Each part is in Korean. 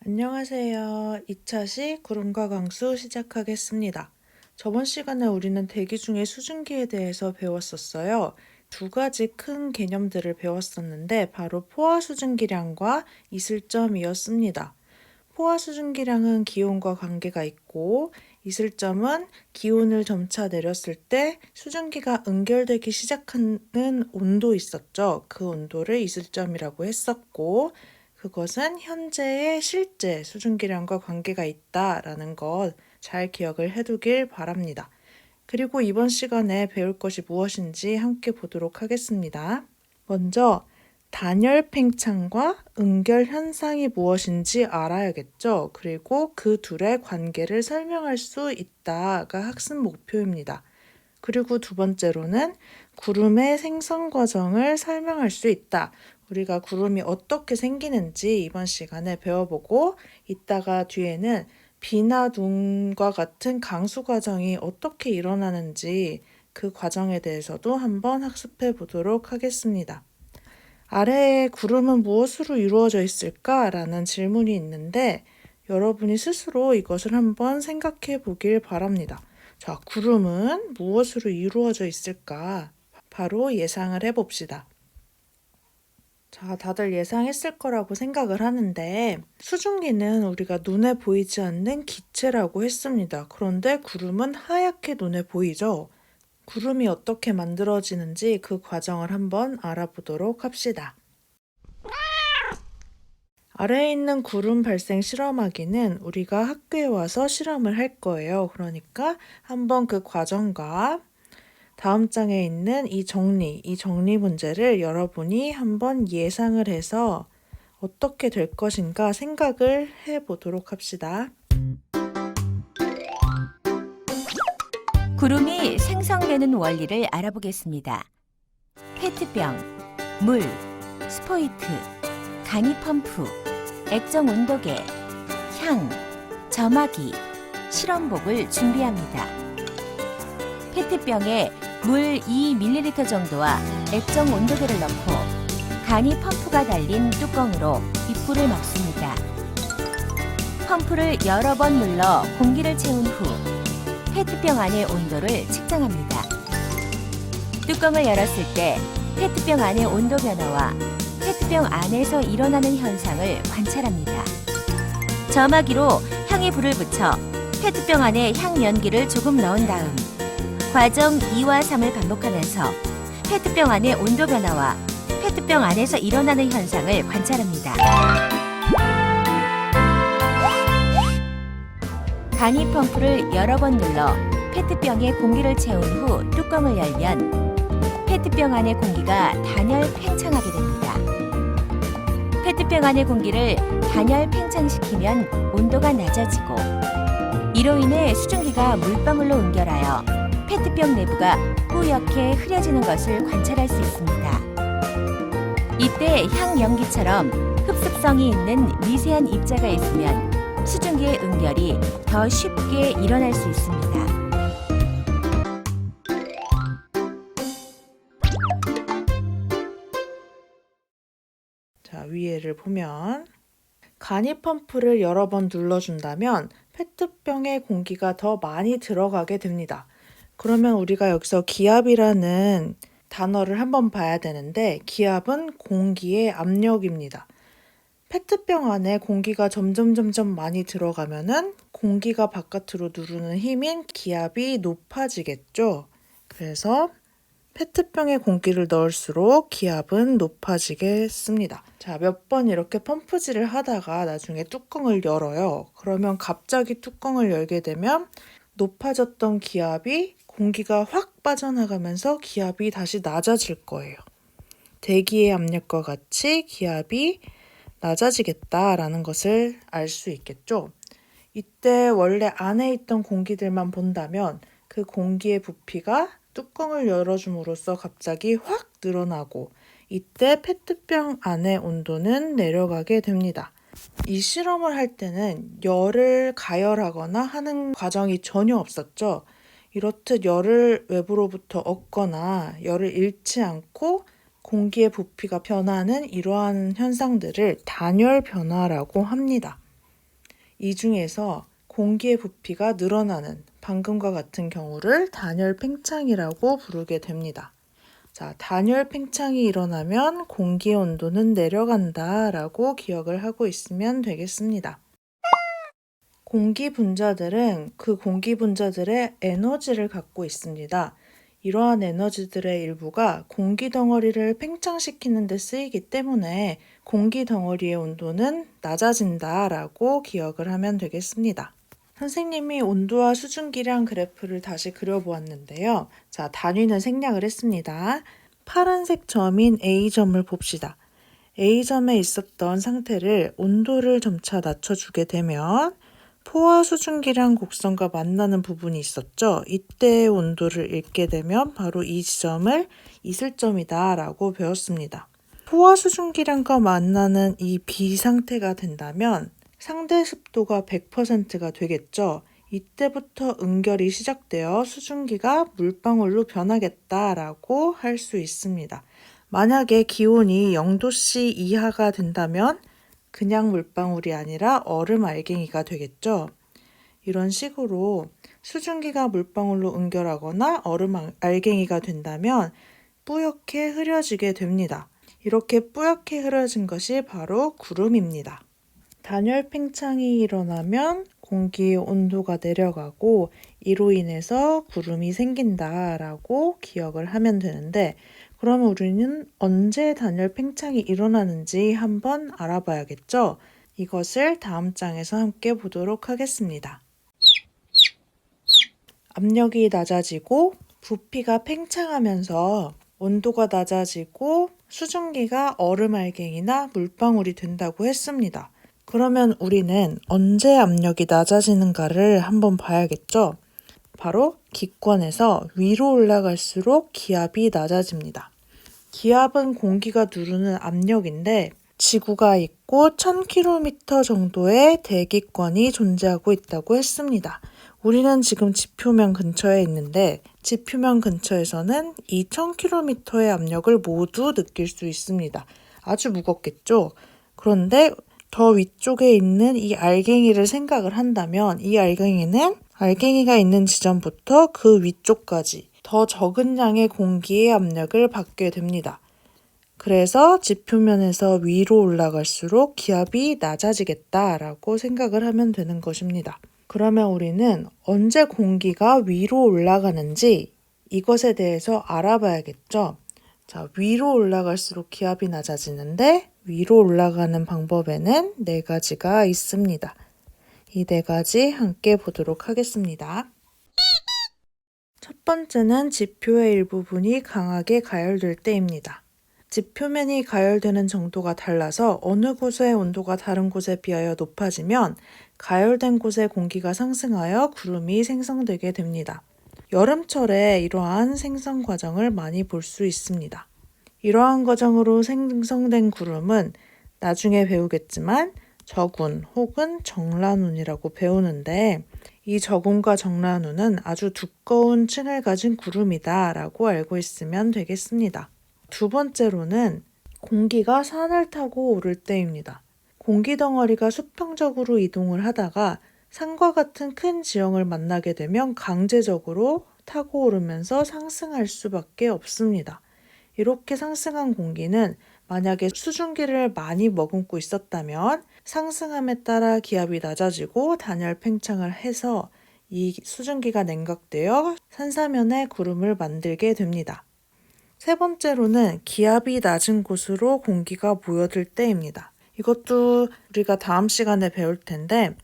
안녕하세요. 2차시 구름과 강수 시작하겠습니다. 저번 시간에 우리는 대기 중의 수증기에 대해서 배웠었어요. 두 가지 큰 개념들을 배웠었는데 바로 포화 수증기량과 이슬점이었습니다. 포화 수증기량은 기온과 관계가 있고 이슬점은 기온을 점차 내렸을 때 수증기가 응결되기 시작하는 온도 있었죠. 그 온도를 이슬점이라고 했었고 그것은 현재의 실제 수증기량과 관계가 있다라는 것 잘 기억을 해두길 바랍니다. 그리고 이번 시간에 배울 것이 무엇인지 함께 보도록 하겠습니다. 먼저 단열 팽창과 응결 현상이 무엇인지 알아야겠죠. 그리고 그 둘의 관계를 설명할 수 있다가 학습 목표입니다. 그리고 두 번째로는 구름의 생성 과정을 설명할 수 있다. 우리가 구름이 어떻게 생기는지 이번 시간에 배워보고 이따가 뒤에는 비나 눈과 같은 강수 과정이 어떻게 일어나는지 그 과정에 대해서도 한번 학습해 보도록 하겠습니다. 아래에 구름은 무엇으로 이루어져 있을까라는 질문이 있는데 여러분이 스스로 이것을 한번 생각해 보길 바랍니다. 자, 구름은 무엇으로 이루어져 있을까? 바로 예상을 해봅시다. 자, 다들 예상했을 거라고 생각을 하는데 수증기는 우리가 눈에 보이지 않는 기체라고 했습니다. 그런데 구름은 하얗게 눈에 보이죠? 구름이 어떻게 만들어지는지 그 과정을 한번 알아보도록 합시다. 아래에 있는 구름 발생 실험하기는 우리가 학교에 와서 실험을 할 거예요. 그러니까 한번 그 과정과 다음 장에 있는 이 정리 문제를 여러분이 한번 예상을 해서 어떻게 될 것인가 생각을 해보도록 합시다. 구름이 생성되는 원리를 알아보겠습니다. 페트병, 물, 스포이트, 간이 펌프, 액정 온도계, 향, 점화기, 실험복을 준비합니다. 페트병에 물 2ml 정도와 액정 온도계를 넣고 간이 펌프가 달린 뚜껑으로 입구를 막습니다. 펌프를 여러 번 눌러 공기를 채운 후 페트병 안의 온도를 측정합니다. 뚜껑을 열었을 때 페트병 안의 온도 변화와 페트병 안에서 일어나는 현상을 관찰합니다. 점화기로 향에 불을 붙여 페트병 안에 향 연기를 조금 넣은 다음 과정 2와 3을 반복하면서 페트병 안의 온도 변화와 페트병 안에서 일어나는 현상을 관찰합니다. 간이 펌프를 여러 번 눌러 페트병에 공기를 채운 후 뚜껑을 열면 페트병 안의 공기가 단열 팽창하게 됩니다. 페트병 안의 공기를 단열 팽창시키면 온도가 낮아지고 이로 인해 수증기가 물방울로 응결하여 페트병 내부가 뿌옇게 흐려지는 것을 관찰할 수 있습니다. 이때 향 연기처럼 흡습성이 있는 미세한 입자가 있으면 수증기의 응결이 더 쉽게 일어날 수 있습니다. 자, 위에를 보면 간이 펌프를 여러 번 눌러준다면 페트병에 공기가 더 많이 들어가게 됩니다. 그러면 우리가 여기서 기압이라는 단어를 한번 봐야 되는데 기압은 공기의 압력입니다. 페트병 안에 공기가 점점 많이 들어가면은 공기가 바깥으로 누르는 힘인 기압이 높아지겠죠. 그래서 페트병에 공기를 넣을수록 기압은 높아지겠습니다. 자, 몇 번 이렇게 펌프질을 하다가 나중에 뚜껑을 열어요. 그러면 갑자기 뚜껑을 열게 되면 높아졌던 기압이 공기가 확 빠져나가면서 기압이 다시 낮아질 거예요. 대기의 압력과 같이 기압이 낮아지겠다라는 것을 알 수 있겠죠. 이때 원래 안에 있던 공기들만 본다면 그 공기의 부피가 뚜껑을 열어줌으로써 갑자기 확 늘어나고 이때 페트병 안의 온도는 내려가게 됩니다. 이 실험을 할 때는 열을 가열하거나 하는 과정이 전혀 없었죠. 이렇듯 열을 외부로부터 얻거나 열을 잃지 않고 공기의 부피가 변하는 이러한 현상들을 단열 변화라고 합니다. 이 중에서 공기의 부피가 늘어나는 방금과 같은 경우를 단열 팽창이라고 부르게 됩니다. 자, 단열 팽창이 일어나면 공기의 온도는 내려간다 라고 기억을 하고 있으면 되겠습니다. 공기 분자들은 그 공기 분자들의 에너지를 갖고 있습니다. 이러한 에너지들의 일부가 공기 덩어리를 팽창시키는 데 쓰이기 때문에 공기 덩어리의 온도는 낮아진다 라고 기억을 하면 되겠습니다. 선생님이 온도와 수증기량 그래프를 다시 그려보았는데요. 자, 단위는 생략을 했습니다. 파란색 점인 A점을 봅시다. A점에 있었던 상태를 온도를 점차 낮춰주게 되면 포화 수증기량 곡선과 만나는 부분이 있었죠. 이때의 온도를 읽게 되면 바로 이 지점을 이슬점이다 라고 배웠습니다. 포화 수증기량과 만나는 이 B 상태가 된다면 상대 습도가 100%가 되겠죠. 이때부터 응결이 시작되어 수증기가 물방울로 변하겠다라고 할 수 있습니다. 만약에 기온이 0도씨 이하가 된다면 그냥 물방울이 아니라 얼음 알갱이가 되겠죠. 이런 식으로 수증기가 물방울로 응결하거나 얼음 알갱이가 된다면 뿌옇게 흐려지게 됩니다. 이렇게 뿌옇게 흐려진 것이 바로 구름입니다. 단열 팽창이 일어나면 공기의 온도가 내려가고 이로 인해서 구름이 생긴다라고 기억을 하면 되는데, 그러면 우리는 언제 단열 팽창이 일어나는지 한번 알아봐야겠죠? 이것을 다음 장에서 함께 보도록 하겠습니다. 압력이 낮아지고 부피가 팽창하면서 온도가 낮아지고 수증기가 얼음 알갱이나 물방울이 된다고 했습니다. 그러면 우리는 언제 압력이 낮아지는가를 한번 봐야겠죠? 바로 기권에서 위로 올라갈수록 기압이 낮아집니다. 기압은 공기가 누르는 압력인데 지구가 있고 1000km 정도의 대기권이 존재하고 있다고 했습니다. 우리는 지금 지표면 근처에 있는데 지표면 근처에서는 이 1000km의 압력을 모두 느낄 수 있습니다. 아주 무겁겠죠? 그런데 더 위쪽에 있는 이 알갱이를 생각을 한다면 이 알갱이는 알갱이가 있는 지점부터 그 위쪽까지 더 적은 양의 공기의 압력을 받게 됩니다. 그래서 지표면에서 위로 올라갈수록 기압이 낮아지겠다라고 생각을 하면 되는 것입니다. 그러면 우리는 언제 공기가 위로 올라가는지 이것에 대해서 알아봐야겠죠. 자, 위로 올라갈수록 기압이 낮아지는데 위로 올라가는 방법에는 4가지가 있습니다. 이 4가지 함께 보도록 하겠습니다. 첫 번째는 지표의 일부분이 강하게 가열될 때입니다. 지표면이 가열되는 정도가 달라서 어느 곳의 온도가 다른 곳에 비하여 높아지면 가열된 곳의 공기가 상승하여 구름이 생성되게 됩니다. 여름철에 이러한 생성 과정을 많이 볼 수 있습니다. 이러한 과정으로 생성된 구름은 나중에 배우겠지만 저군 혹은 정란운이라고 배우는데, 이 저군과 정란운은 아주 두꺼운 층을 가진 구름이다 라고 알고 있으면 되겠습니다. 두 번째로는 공기가 산을 타고 오를 때입니다. 공기 덩어리가 수평적으로 이동을 하다가 산과 같은 큰 지형을 만나게 되면 강제적으로 타고 오르면서 상승할 수밖에 없습니다. 이렇게 상승한 공기는 만약에 수증기를 많이 머금고 있었다면 상승함에 따라 기압이 낮아지고 단열 팽창을 해서 이 수증기가 냉각되어 산사면에 구름을 만들게 됩니다. 세 번째로는 기압이 낮은 곳으로 공기가 모여들 때입니다. 이것도 우리가 다음 시간에 배울 텐데,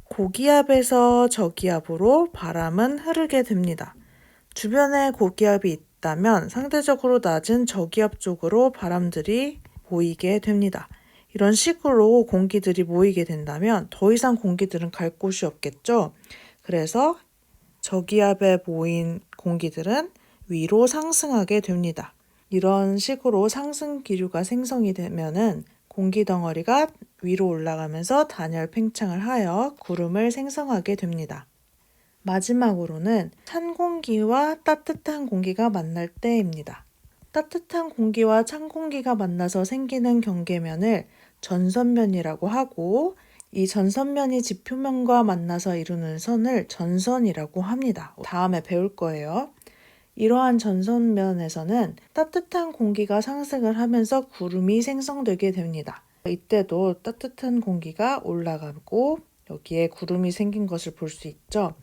고기압에서 저기압으로 바람은 흐르게 됩니다. 주변에 고기압이 있다면 상대적으로 낮은 저기압 쪽으로 바람들이 모이게 됩니다. 이런 식으로 공기들이 모이게 된다면 더 이상 공기들은 갈 곳이 없겠죠. 그래서 저기압에 모인 공기들은 위로 상승하게 됩니다. 이런 식으로 상승 기류가 생성이 되면은 공기 덩어리가 위로 올라가면서 단열 팽창을 하여 구름을 생성하게 됩니다. 마지막으로는 찬 공기와 따뜻한 공기가 만날 때입니다. 따뜻한 공기와 찬 공기가 만나서 생기는 경계면을 전선면이라고 하고, 이 전선면이 지표면과 만나서 이루는 선을 전선이라고 합니다. 다음에 배울 거예요. 이러한 전선면에서는 따뜻한 공기가 상승을 하면서 구름이 생성되게 됩니다. 이때도 따뜻한 공기가 올라가고 여기에 구름이 생긴 것을 볼 수 있죠.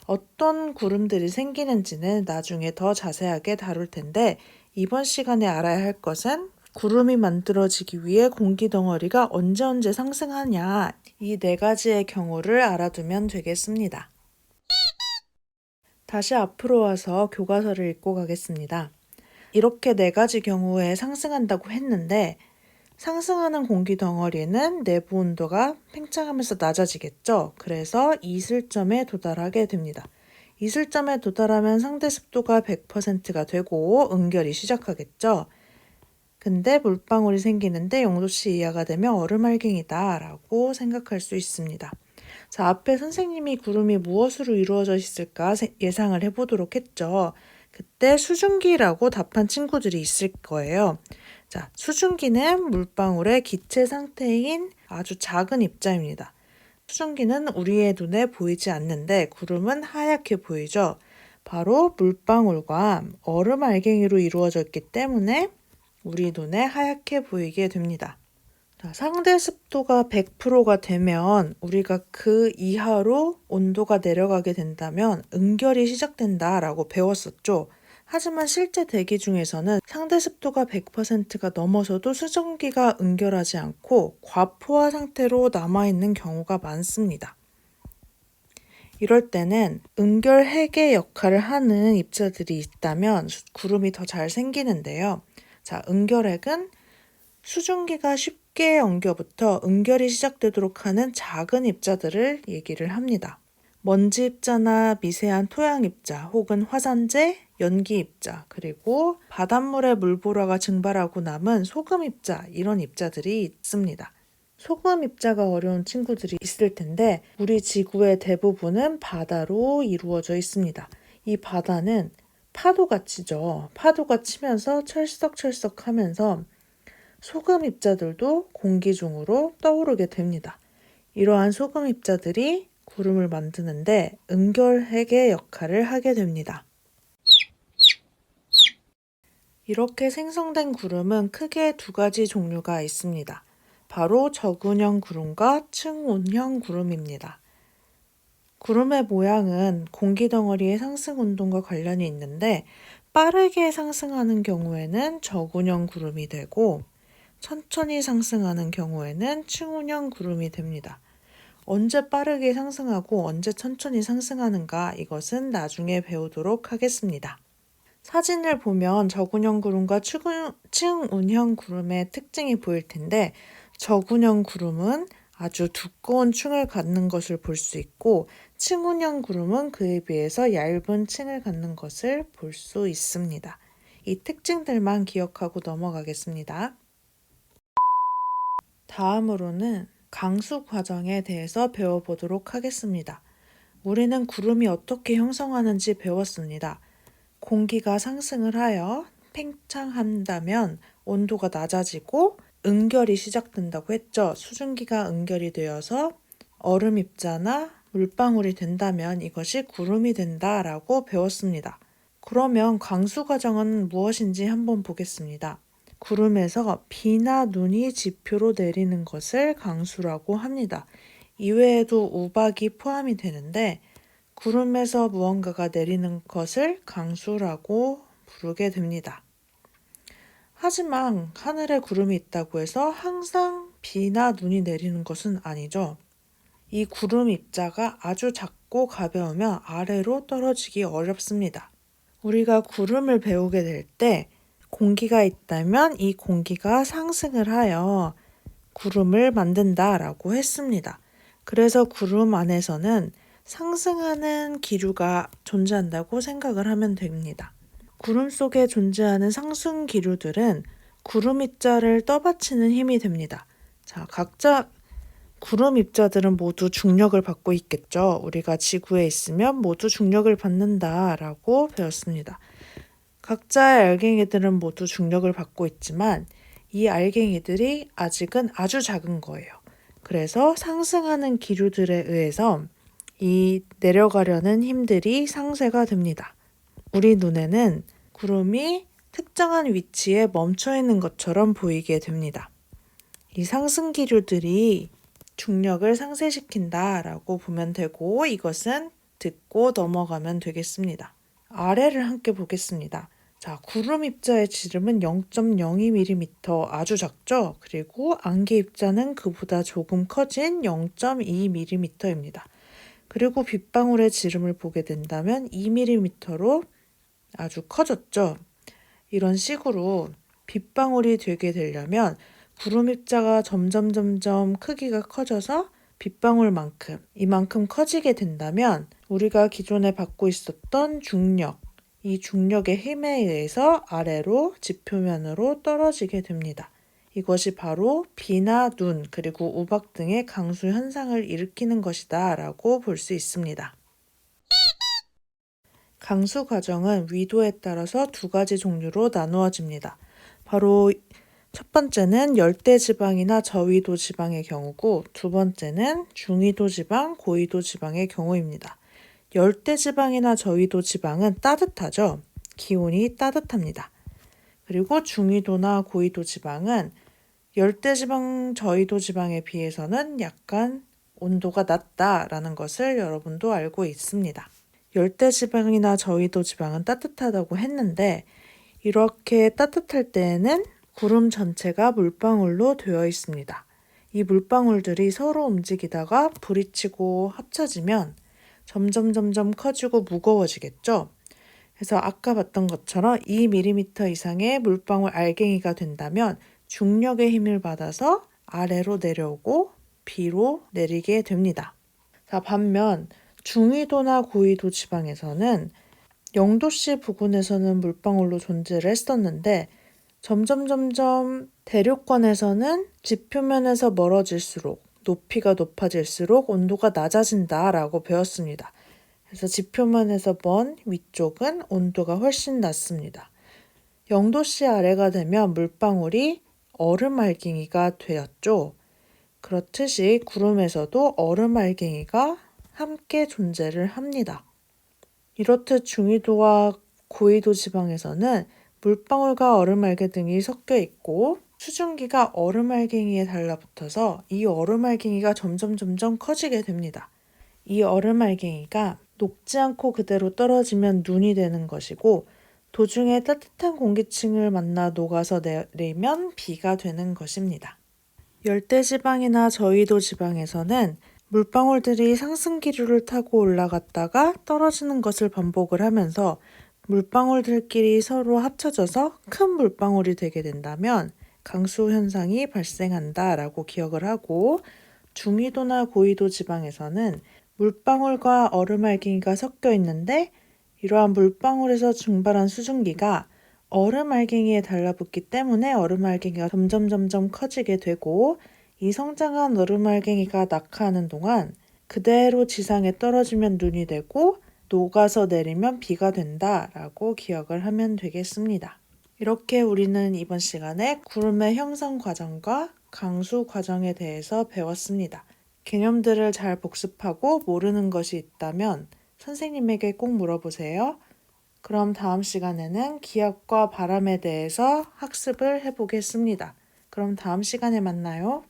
어떤 구름들이 생기는지는 나중에 더 자세하게 다룰 텐데 이번 시간에 알아야 할 것은 구름이 만들어지기 위해 공기 덩어리가 언제 상승하냐 이 네 가지의 경우를 알아두면 되겠습니다. 다시 앞으로 와서 교과서를 읽고 가겠습니다. 이렇게 네 가지 경우에 상승한다고 했는데 상승하는 공기 덩어리는 내부 온도가 팽창하면서 낮아지겠죠. 그래서 이슬점에 도달하게 됩니다. 이슬점에 도달하면 상대 습도가 100%가 되고 응결이 시작하겠죠. 근데 물방울이 생기는데 0도씨 이하가 되면 얼음알갱이다 라고 생각할 수 있습니다. 자, 앞에 선생님이 구름이 무엇으로 이루어져 있을까 예상을 해보도록 했죠. 그때 수증기라고 답한 친구들이 있을 거예요. 자, 수증기는 물방울의 기체 상태인 아주 작은 입자입니다. 수증기는 우리의 눈에 보이지 않는데 구름은 하얗게 보이죠. 바로 물방울과 얼음 알갱이로 이루어져 있기 때문에 우리 눈에 하얗게 보이게 됩니다. 자, 상대 습도가 100%가 되면 우리가 그 이하로 온도가 내려가게 된다면 응결이 시작된다라고 배웠었죠. 하지만 실제 대기 중에서는 상대 습도가 100%가 넘어서도 수증기가 응결하지 않고 과포화 상태로 남아있는 경우가 많습니다. 이럴 때는 응결 핵의 역할을 하는 입자들이 있다면 구름이 더 잘 생기는데요. 자, 응결핵은 수증기가 쉽게 엉겨붙어 응결이 시작되도록 하는 작은 입자들을 얘기를 합니다. 먼지 입자나 미세한 토양 입자 혹은 화산재, 연기 입자, 그리고 바닷물의 물보라가 증발하고 남은 소금 입자 이런 입자들이 있습니다. 소금 입자가 어려운 친구들이 있을 텐데 우리 지구의 대부분은 바다로 이루어져 있습니다. 이 바다는 파도가 치죠. 파도가 치면서 철썩철썩 하면서 소금 입자들도 공기 중으로 떠오르게 됩니다. 이러한 소금 입자들이 구름을 만드는데 응결핵의 역할을 하게 됩니다. 이렇게 생성된 구름은 크게 두 가지 종류가 있습니다. 바로 저근형 구름과 층온형 구름입니다. 구름의 모양은 공기 덩어리의 상승 운동과 관련이 있는데 빠르게 상승하는 경우에는 저근형 구름이 되고 천천히 상승하는 경우에는 층온형 구름이 됩니다. 언제 빠르게 상승하고 언제 천천히 상승하는가 이것은 나중에 배우도록 하겠습니다. 사진을 보면 저근형 구름과 층온형 구름의 특징이 보일 텐데 저근형 구름은 아주 두꺼운 층을 갖는 것을 볼 수 있고 층온형 구름은 그에 비해서 얇은 층을 갖는 것을 볼 수 있습니다. 이 특징들만 기억하고 넘어가겠습니다. 다음으로는 강수 과정에 대해서 배워보도록 하겠습니다. 우리는 구름이 어떻게 형성하는지 배웠습니다. 공기가 상승을 하여 팽창한다면 온도가 낮아지고 응결이 시작된다고 했죠. 수증기가 응결이 되어서 얼음 입자나 물방울이 된다면 이것이 구름이 된다라고 배웠습니다. 그러면 강수 과정은 무엇인지 한번 보겠습니다. 구름에서 비나 눈이 지표로 내리는 것을 강수라고 합니다. 이외에도 우박이 포함이 되는데 구름에서 무언가가 내리는 것을 강수라고 부르게 됩니다. 하지만 하늘에 구름이 있다고 해서 항상 비나 눈이 내리는 것은 아니죠. 이 구름 입자가 아주 작고 가벼우면 아래로 떨어지기 어렵습니다. 우리가 구름을 배우게 될 때 공기가 있다면 이 공기가 상승을 하여 구름을 만든다라고 했습니다. 그래서 구름 안에서는 상승하는 기류가 존재한다고 생각을 하면 됩니다. 구름 속에 존재하는 상승 기류들은 구름 입자를 떠받치는 힘이 됩니다. 자, 각자 구름 입자들은 모두 중력을 받고 있겠죠. 우리가 지구에 있으면 모두 중력을 받는다라고 배웠습니다. 각자의 알갱이들은 모두 중력을 받고 있지만 이 알갱이들이 아직은 아주 작은 거예요. 그래서 상승하는 기류들에 의해서 이 내려가려는 힘들이 상쇄가 됩니다. 우리 눈에는 구름이 특정한 위치에 멈춰 있는 것처럼 보이게 됩니다. 이 상승 기류들이 중력을 상쇄시킨다라고 보면 되고 이것은 듣고 넘어가면 되겠습니다. 아래를 함께 보겠습니다. 자, 구름 입자의 지름은 0.02mm 아주 작죠? 그리고 안개 입자는 그보다 조금 커진 0.2mm입니다. 그리고 빗방울의 지름을 보게 된다면 2mm로 아주 커졌죠? 이런 식으로 빗방울이 되게 되려면 구름 입자가 점점 크기가 커져서 빗방울만큼 이만큼 커지게 된다면 우리가 기존에 받고 있었던 중력, 이 중력의 힘에 의해서 아래로 지표면으로 떨어지게 됩니다. 이것이 바로 비나 눈 그리고 우박 등의 강수 현상을 일으키는 것이다 라고 볼 수 있습니다. 강수 과정은 위도에 따라서 두 가지 종류로 나누어집니다. 바로 첫 번째는 열대 지방이나 저위도 지방의 경우고 두 번째는 중위도 지방, 고위도 지방의 경우입니다. 열대 지방이나 저위도 지방은 따뜻하죠. 기온이 따뜻합니다. 그리고 중위도나 고위도 지방은 열대 지방, 저위도 지방에 비해서는 약간 온도가 낮다라는 것을 여러분도 알고 있습니다. 열대 지방이나 저위도 지방은 따뜻하다고 했는데 이렇게 따뜻할 때에는 구름 전체가 물방울로 되어 있습니다. 이 물방울들이 서로 움직이다가 부딪히고 합쳐지면 점점 커지고 무거워지겠죠? 그래서 아까 봤던 것처럼 2mm 이상의 물방울 알갱이가 된다면 중력의 힘을 받아서 아래로 내려오고 비로 내리게 됩니다. 자, 반면 중위도나 고위도 지방에서는 0도씨 부근에서는 물방울로 존재를 했었는데 점점 대륙권에서는 지표면에서 멀어질수록 높이가 높아질수록 온도가 낮아진다라고 배웠습니다. 그래서 지표면에서 먼 위쪽은 온도가 훨씬 낮습니다. 0도씨 아래가 되면 물방울이 얼음알갱이가 되었죠. 그렇듯이 구름에서도 얼음알갱이가 함께 존재를 합니다. 이렇듯 중위도와 고위도 지방에서는 물방울과 얼음알개 등이 섞여 있고 수증기가 얼음알갱이에 달라붙어서 이 얼음알갱이가 점점 커지게 됩니다. 이 얼음알갱이가 녹지 않고 그대로 떨어지면 눈이 되는 것이고 도중에 따뜻한 공기층을 만나 녹아서 내리면 비가 되는 것입니다. 열대지방이나 저위도 지방에서는 물방울들이 상승 기류를 타고 올라갔다가 떨어지는 것을 반복을 하면서 물방울들끼리 서로 합쳐져서 큰 물방울이 되게 된다면 강수 현상이 발생한다라고 기억을 하고 중위도나 고위도 지방에서는 물방울과 얼음알갱이가 섞여 있는데 이러한 물방울에서 증발한 수증기가 얼음알갱이에 달라붙기 때문에 얼음알갱이가 점점 커지게 되고 이 성장한 얼음알갱이가 낙하하는 동안 그대로 지상에 떨어지면 눈이 되고 녹아서 내리면 비가 된다라고 기억을 하면 되겠습니다. 이렇게 우리는 이번 시간에 구름의 형성 과정과 강수 과정에 대해서 배웠습니다. 개념들을 잘 복습하고 모르는 것이 있다면 선생님에게 꼭 물어보세요. 그럼 다음 시간에는 기압과 바람에 대해서 학습을 해보겠습니다. 그럼 다음 시간에 만나요.